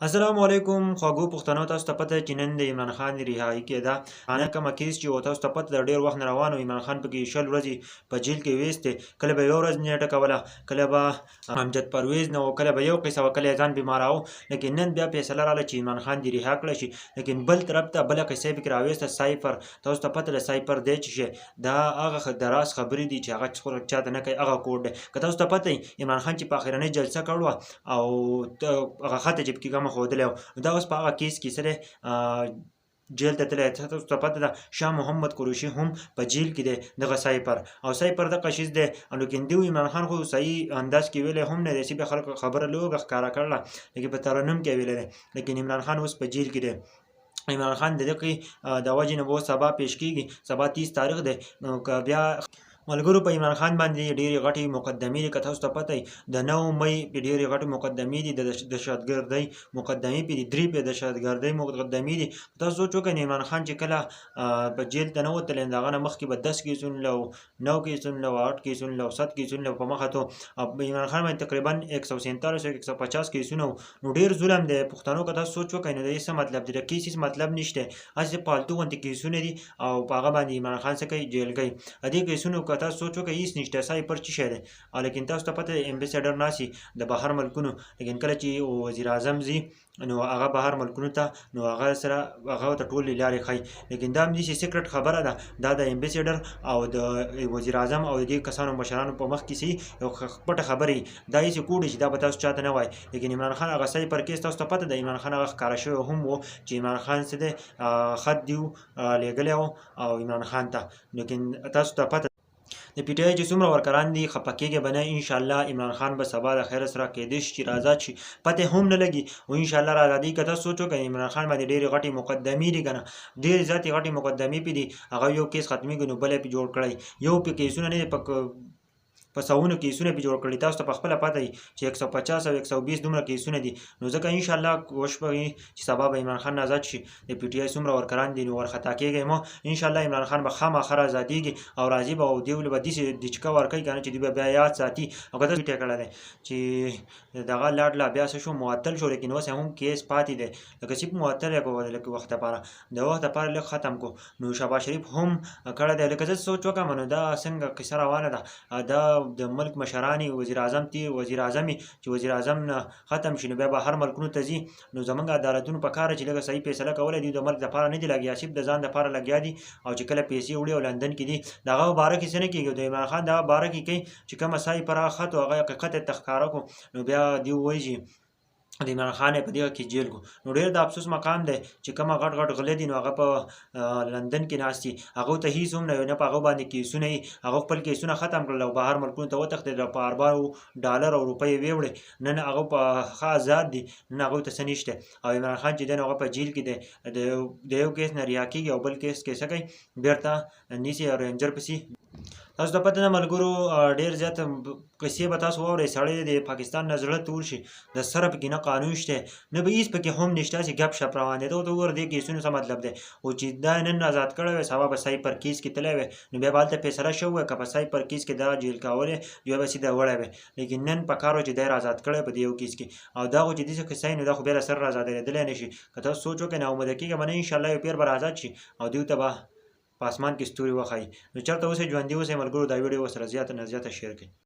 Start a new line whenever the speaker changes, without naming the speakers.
السلام علیکم خواږو پښتنو تاسو ته پته چې نن د عمران خان رهایی کېده خانه کومه کیس چې و تاسو ته پته د ډېر وخت نه روان و عمران خان پکې 20 ورځې په جیل کې ویستې کله به یو ورځ نیټه کوله کله به امجد پرویز نه و کله به یو قصه و کله یې ځان بیماره و لیکن نن بیا فیصله راغله چې عمران خان دې رها کړی شي لیکن بل طرف ته بله قصه یې پکې راویسته سایفر تاسو ته پته ده سایفر دی چې شی دا هغه د راز خبرې دي چې هغه خلک چاته نه کوي هغه کوډ دی که تاسو ته پته وي عمران خان چې په اخرنۍ جلسه کړې وه او هغه خط یې چې پکې کومه ښودلی و دا اوس په هغه کیس کې څه دی جیل ته تللی تاسو ته پته ده شاه محمد قریشي هم په جیل کې دی دغه سایپر او سایپر دغه شیز دی لیکن دوی عمران خان خو صحیح انداز کې ویلی هم نه دی چې به خلکو خبره لوږه ښکاره کړله لیکن په ترنم کې ویلی دی لیکن عمران خان اوس په جیل کې دی عمران خان د دغې د وجې نه به اوس سبا پیش کېږي سبا 30 تاریخ دی نو که بیا ملګرو په عمران خان باندې ډېرې غټې مقدمې دي که تاسو ته پته وي د 9 مۍ په ډېرې غټې مقدمې دي د دهشتګردۍ مقدمې پې دي 3 په دهشتګردۍ مقدمې دي تاسو سوچ وکړئ عمران خان چې کله په جیل ته نه وتلی د هغه نه مخکې به 10 کیسونه له 9 کیسونه له 8 کیسونه له 7 کیسونه په مخه تو عمران خان باندې تقریبا 147 150 کیسونه نو ډېر ظلم دی پښتنو که تاسو سوچ وکړئ نو د دې څه مطلب دی د کیس هېڅ مطلب نشته هسې فالتو غوندې کیسونه دي او په هغه باندې عمران خان څه کوي جیل کوي دې کیسونو که تاسو سوچ وکړئ هېڅ نشته سایپر څه شی دی لیکن تاسو ته پته دی امبیسډر ناسي د بهر ملکونو لیکن کله چې وزیر اعظم ځي نو هغه بهر ملکونو ته نو هغه سره هغه ته ټولې لارې ښایي لیکن دا همداسې سیکرټ خبره ده دا د امبیسډر او د وزیر اعظم او د دې کسانو مشرانو په مخ کې سي یو پټه خبرې دا هېڅ کوډ چې دا به تاسو چاته نه وایي لیکن عمران خان هغه سایپر کیس تاسو ته پته ده عمران خان هغه ښکاره شوی هم و چې عمران خان څه دی خط دی لیږلی و او عمران خان ته لیکن تاسو ته پته د پی ټی آی چې څومره ورکران دي خفه کېږئ به نه انشاءالله عمران خان به سبا د خیره سره کېدای شي چې آزاد شي پته هم نه لګي او انشاءالله را ازادي که تاسو سوچ وکړئ عمران خان باندې ډېرې غټې مقدمې دي که نه ډېرې زیاتې غټې مقدمې پې دي هغه یو کیس ختمېږي نو بل یې پې جوړ کړی یو پې کیسونه نه دي په سوونو کیسونه پې جوړ کړي تاسو ته پخپله پته وي چې 150 او 120 دومره کیسونه دي نو ځکه انشاءالله کوشش به وي چې سبا به عمران خان آزاد شي د پی ټی آی څومره ورکران دي نو ورخطا کېږئ مو انشاءالله عمران خان به خامخا ازادېږي او راځي به او دوی به داسې دچکه ورکوي که نه چې دوی به بیا یاد ساتي او که داسې کړی دی چې دغه لاډ لا بیا څه شو معطل شو لیکن اوس هم کیس پاتې دی لکه چې معطل یې کړو لکه وخت دپاره د وخت دپاره لږ ختم کړو نو شهباز شریف هم کړی دی لکه زه سوچ وکړم نو دا څنګه قصه روانه ده دا د ملک مشرانی وزیر اعظم وزیر اعظم چې وزیر اعظم نه ختم شي نو بیا به هر ملکونو ته ځي نو زمونږ عدالتونو په کار چې لږه صحیح فیصله کولی دي د ملک دپاره نه دي لګیا صرف د ځان دپاره لګیا دي او چې کله پیسې وړي او لندن کې دي د هغه باره کې څه نه کېږي د عمران خان دغه باره کې کوي چې کومه سایې پر هغه خط و هغه حقیقت یې ته ښکاره کړو نو بیا دوی وایي چې د عمران خان په دغه کې جیل کو نو ډېر د افسوس مقام دی چې کومه غټ غټ غلې دي نو هغه په لندن کې ناست دي هغو ته هېڅ هم نه په هغه باندې کیسونه یي هغه خپل کیسونه ختم کړل او بهر ملکونو ته وتښتېدل په اربابو ډالر او روپۍ یې ویوړې نن هغه په ښه آزاد دي نن هغوی ته څه نشته او عمران خان چې دی نو هغه په جیل کې دی د یو کیس نه ریا کېږي او بل کیس کې څه کوي بېرته نیسي او رینجر پسې تاسو ته پته ده ملګرو ډېر زیات قصې به تاسو واورئ سړی د پاکستان نه زړه تور شي د سره پکې نه قانون شته نه به هېڅ پکې هم نشته هسې ګپ شپ روان دی ته ورته وګوره دې کیسونو څه مطلب دی او چې دا نن آزاد کړی وی سبا به سایپر کیس کې تللی وی نو بیا به هلته فیصله شوی وی که په سایپر کیس کې دا جیل کاولی بیا به سیده وړی وی لیکن نن په کار و چې دی آزاد کړی په دې یو کیس کې او دا خو چې داسې قصه وي نو دا خو بیا له سره ازادېدلی نه شي که تاسو سوچ وکړئ ناامده کېږه به نه انشاءالله یو پیر به آزاد شي او دوی ته به په اسمان کې ستوري وښایي نو چېرته اوسئ ژوندي اوسئ ملګرو دا ویډیو ورسره زیاته نه زیاته شیر کړئ